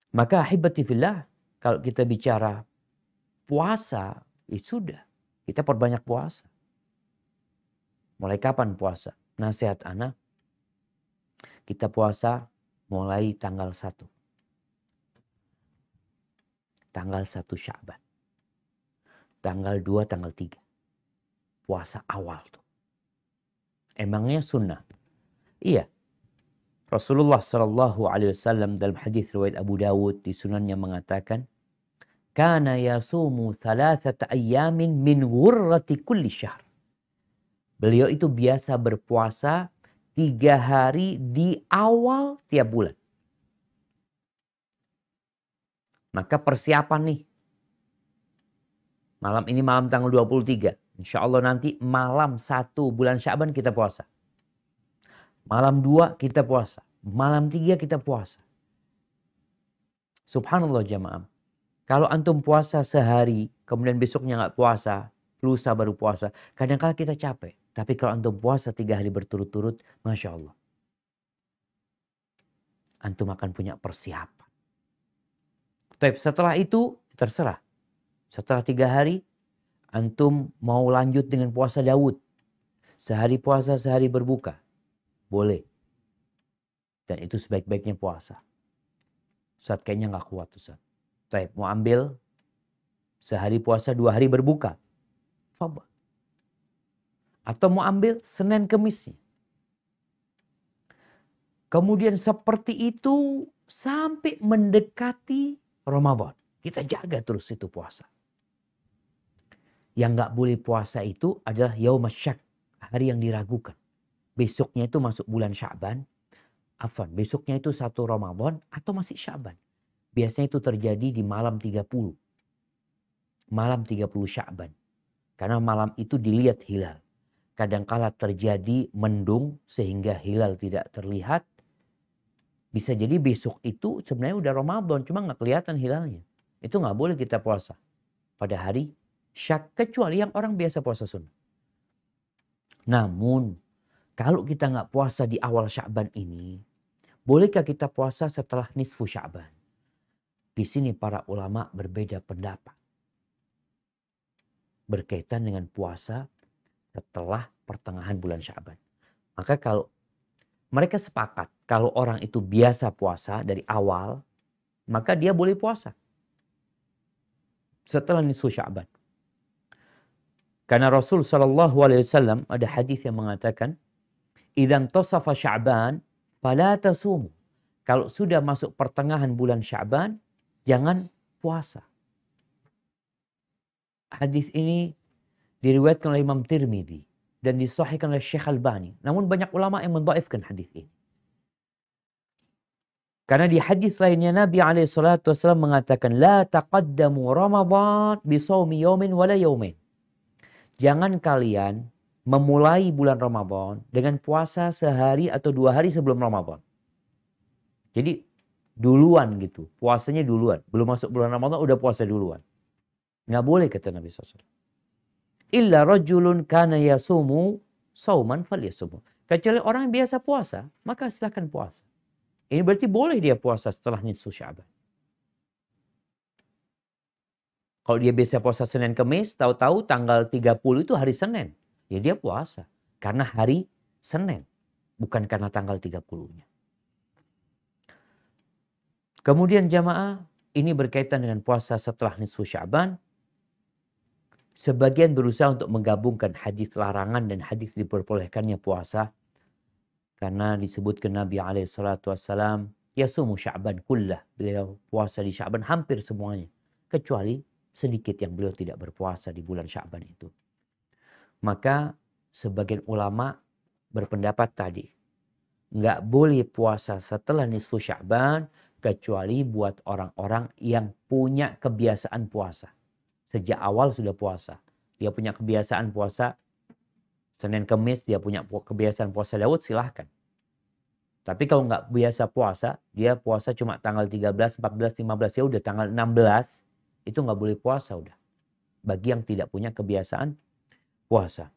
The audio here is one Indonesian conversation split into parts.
Maka ahibati fillah, kalau kita bicara puasa, ya sudah. Kita perbanyak puasa. Mulai kapan puasa? Nasihat anak, kita puasa mulai tanggal 1. Tanggal 1 Sya'ban. Tanggal 2, tanggal 3. Puasa awal tuh. Emangnya sunnah? Iya. Rasulullah SAW dalam hadis riwayat Abu Dawud di sunannya mengatakan, kana yasumu 3 ayyamin min ghurrati kulli syahr. Beliau itu biasa berpuasa 3 hari di awal tiap bulan. Maka persiapan nih. Malam ini malam tanggal 23. Insya Allah nanti malam 1 bulan Sya'ban kita puasa. Malam 2 kita puasa. Malam 3 kita puasa. Subhanallah jamaah. Kalau antum puasa sehari, kemudian besoknya nggak puasa, lusa baru puasa. Kadang-kala kita capek. Tapi kalau antum puasa 3 hari berturut-turut, Masya Allah. Antum akan punya persiapan. Tapi setelah itu, terserah. Setelah 3 hari, antum mau lanjut dengan puasa Daud. Sehari puasa, sehari berbuka. Boleh. Dan itu sebaik-baiknya puasa. Ustaz kayaknya gak kuat Ustaz. Tapi mau ambil sehari puasa 2 hari berbuka. Fadhal. Atau mau ambil Senin Kemisnya. Kemudian seperti itu sampai mendekati Ramadan. Kita jaga terus itu puasa. Yang gak boleh puasa itu adalah Yaum Syak. Hari yang diragukan. Besoknya itu masuk bulan Sya'ban. Besoknya itu 1 Ramadan atau masih Sya'ban. Biasanya itu terjadi di malam 30. Malam 30 Sya'ban. Karena malam itu dilihat hilal. Kadangkala terjadi mendung sehingga hilal tidak terlihat. Bisa jadi besok itu sebenarnya udah Ramadan. Cuma gak kelihatan hilalnya. Itu gak boleh kita puasa. Pada hari Syak. Kecuali yang orang biasa puasa sunnah. Namun kalau kita gak puasa di awal Sya'ban ini. Bolehkah kita puasa setelah nisfu Sya'ban? Di sini para ulama berbeda pendapat. Berkaitan dengan puasa setelah pertengahan bulan Sya'ban. Maka kalau mereka sepakat kalau orang itu biasa puasa dari awal, maka dia boleh puasa setelah nisfu Sya'ban. Karena Rasul SAW ada hadis yang mengatakan, "Idzan tasafa Sya'ban fala tasumu." Kalau sudah masuk pertengahan bulan Sya'ban, jangan puasa. Hadis ini diriwayatkan oleh Imam Tirmidzi dan disahihkan oleh Syekh Albani. Namun banyak ulama yang mendhaifkan hadis ini. Karena di hadis lainnya Nabi SAW mengatakan, "La taqaddamu Ramadan bi shaumi yaumin wala yaumin." Jangan kalian memulai bulan Ramadan dengan puasa sehari atau 2 hari sebelum Ramadan. Jadi duluan gitu. Puasanya duluan. Belum masuk bulan Ramadan udah puasa duluan. Nggak boleh kata Nabi SAW. Illa rajulun kana yasumu sauman falyasumu. Kecuali orang yang biasa puasa, maka silakan puasa. Ini berarti boleh dia puasa setelah nisfu Sya'ban. Kalau dia biasa puasa Senin Kemis, tahu-tahu tanggal 30 itu hari Senin. Ya dia puasa. Karena hari Senin. Bukan karena tanggal 30-nya. Kemudian jamaah, ini berkaitan dengan puasa setelah nisfu Sya'ban. Sebagian berusaha untuk menggabungkan hadis larangan dan hadis diperbolehkannya puasa. Karena disebutkan Nabi SAW, yasumu Sya'ban kullah. Beliau puasa di Sya'ban hampir semuanya. Kecuali sedikit yang beliau tidak berpuasa di bulan Sya'ban itu. Maka sebagian ulama berpendapat tadi. Nggak boleh puasa setelah nisfu Sya'ban kecuali buat orang-orang yang punya kebiasaan puasa. Sejak awal sudah puasa. Dia punya kebiasaan puasa Senin Kemis, dia punya kebiasaan puasa Daud, silahkan. Tapi kalau nggak biasa puasa, dia puasa cuma tanggal 13, 14, 15, ya udah tanggal 16, itu nggak boleh puasa udah. Bagi yang tidak punya kebiasaan puasa.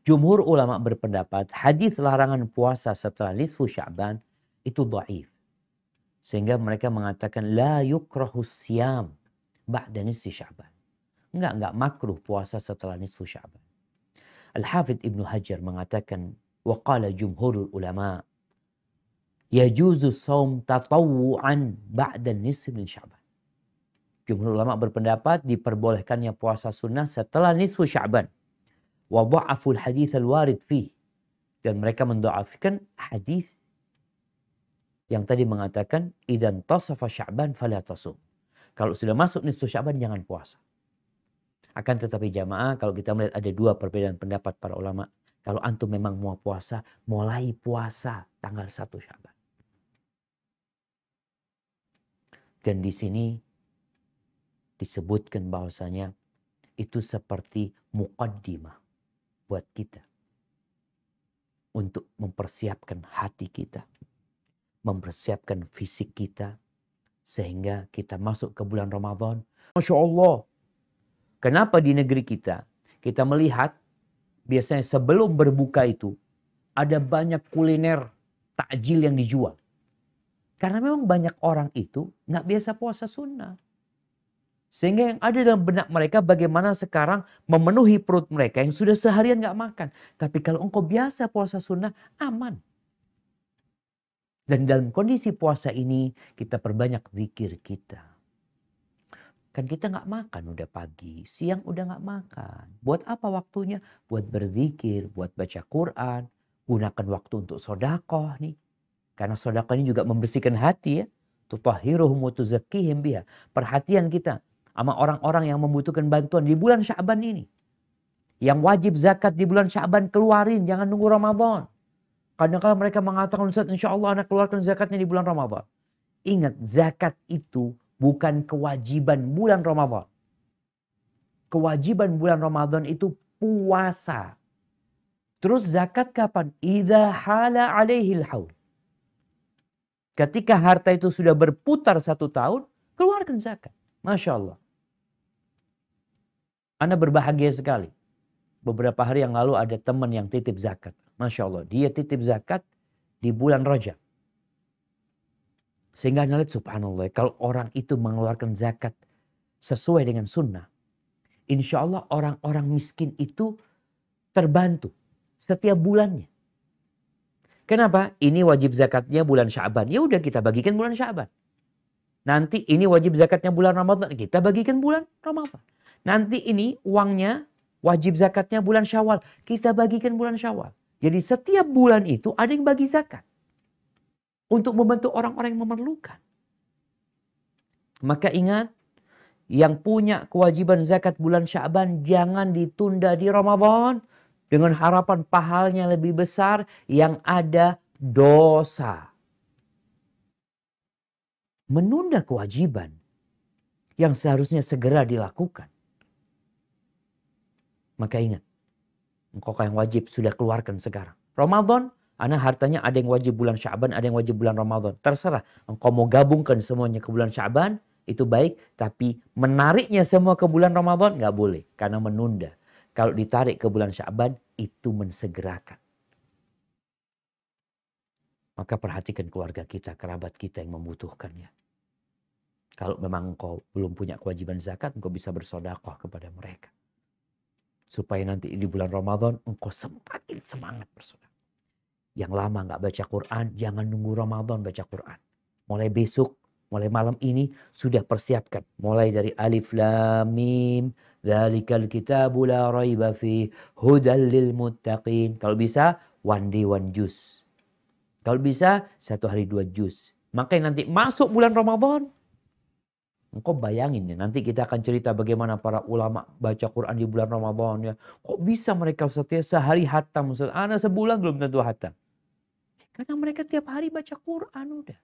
Jumhur ulama berpendapat hadis larangan puasa setelah nisfu Sya'ban itu dhaif. Sehingga mereka mengatakan la yukrahus siyam ba'da nisfi Sya'ban. Enggak makruh puasa setelah nisfu Sya'ban. Al-Hafidh Ibnu Hajar mengatakan wa qala jumhurul ulama yajuzu shaum tatawwu'an ba'da nisfi min Sya'ban. Jumhur ulama berpendapat diperbolehkannya puasa sunnah setelah nisfu Sya'ban. Wa dha'aful hadits al-warid fi. Dan mereka mendha'afkan hadis yang tadi mengatakan idan tasafa Sya'ban fala tasum. Kalau sudah masuk nisfu Sya'ban jangan puasa. Akan tetapi jamaah, kalau kita melihat ada dua perbedaan pendapat para ulama. Kalau antum memang mau puasa, mulai puasa tanggal 1 Sya'ban. Dan di sini disebutkan bahwasanya itu seperti muqaddimah buat kita. Untuk mempersiapkan hati kita. Mempersiapkan fisik kita. Sehingga kita masuk ke bulan Ramadan. Masya Allah. Kenapa di negeri kita melihat biasanya sebelum berbuka itu ada banyak kuliner takjil yang dijual. Karena memang banyak orang itu nggak biasa puasa sunnah. Sehingga yang ada dalam benak mereka bagaimana sekarang memenuhi perut mereka yang sudah seharian nggak makan. Tapi kalau engkau biasa puasa sunnah, aman. Dan dalam kondisi puasa ini kita perbanyak zikir kita. Kan kita nggak makan udah pagi, siang udah nggak makan. Buat apa waktunya? Buat berzikir, buat baca Quran. Gunakan waktu untuk sodakoh nih. Karena sodakoh ini juga membersihkan hati ya. Tutahhiruhum wa tuzakkihim biha. Perhatian kita sama orang-orang yang membutuhkan bantuan di bulan Sya'ban ini. Yang wajib zakat di bulan Sya'ban keluarin, jangan nunggu Ramadan. Kadang-kadang mereka mengatakan, Ustaz, insya Allah anak keluarkan zakatnya di bulan Ramadan. Ingat, zakat itu bukan kewajiban bulan Ramadan. Kewajiban bulan Ramadan itu puasa. Terus zakat kapan? Idza hala alaihil haul. Ketika harta itu sudah berputar 1 tahun, keluarkan zakat. Masya Allah. Anda berbahagia sekali. Beberapa hari yang lalu ada teman yang titip zakat. Masya Allah. Dia titip zakat di bulan Rajab. Sehingga Anda lihat subhanallah. Kalau orang itu mengeluarkan zakat sesuai dengan sunnah. Insya Allah orang-orang miskin itu terbantu setiap bulannya. Kenapa? Ini wajib zakatnya bulan Sya'ban. Ya udah kita bagikan bulan Sya'ban. Nanti ini wajib zakatnya bulan Ramadan. Kita bagikan bulan Ramadan. Nanti ini uangnya wajib zakatnya bulan Syawal. Kita bagikan bulan Syawal. Jadi setiap bulan itu ada yang bagi zakat. Untuk membantu orang-orang yang memerlukan. Maka ingat. Yang punya kewajiban zakat bulan Sya'ban. Jangan ditunda di Ramadan. Dengan harapan pahalanya lebih besar. Yang ada dosa. Menunda kewajiban. Yang seharusnya segera dilakukan. Maka ingat. Engkau yang wajib sudah keluarkan sekarang. Ramadan, hartanya ada yang wajib bulan Sya'ban, ada yang wajib bulan Ramadan. Terserah. Engkau mau gabungkan semuanya ke bulan Sya'ban, itu baik. Tapi menariknya semua ke bulan Ramadan, nggak boleh. Karena menunda. Kalau ditarik ke bulan Sya'ban, itu mensegerakan. Maka perhatikan keluarga kita, kerabat kita yang membutuhkannya. Kalau memang engkau belum punya kewajiban zakat, engkau bisa bersedekah kepada mereka. Supaya nanti di bulan Ramadan engkau semakin semangat bersedekah. Yang lama nggak baca Quran, jangan nunggu Ramadan baca Quran. Mulai besok, mulai malam ini sudah persiapkan. Mulai dari Alif Lam Mim, Dzalikal kitabu la raiba fi hudal lil muttaqin. Kalau bisa one day one juz. Kalau bisa 1 hari 2 juz. Makanya nanti masuk bulan Ramadan. Engkau bayangin ya, nanti kita akan cerita bagaimana para ulama baca Quran di bulan Ramadan ya. Kok bisa mereka setiap sehari hatam? Ana sebulan belum tentu hatam. Karena mereka tiap hari baca Quran udah.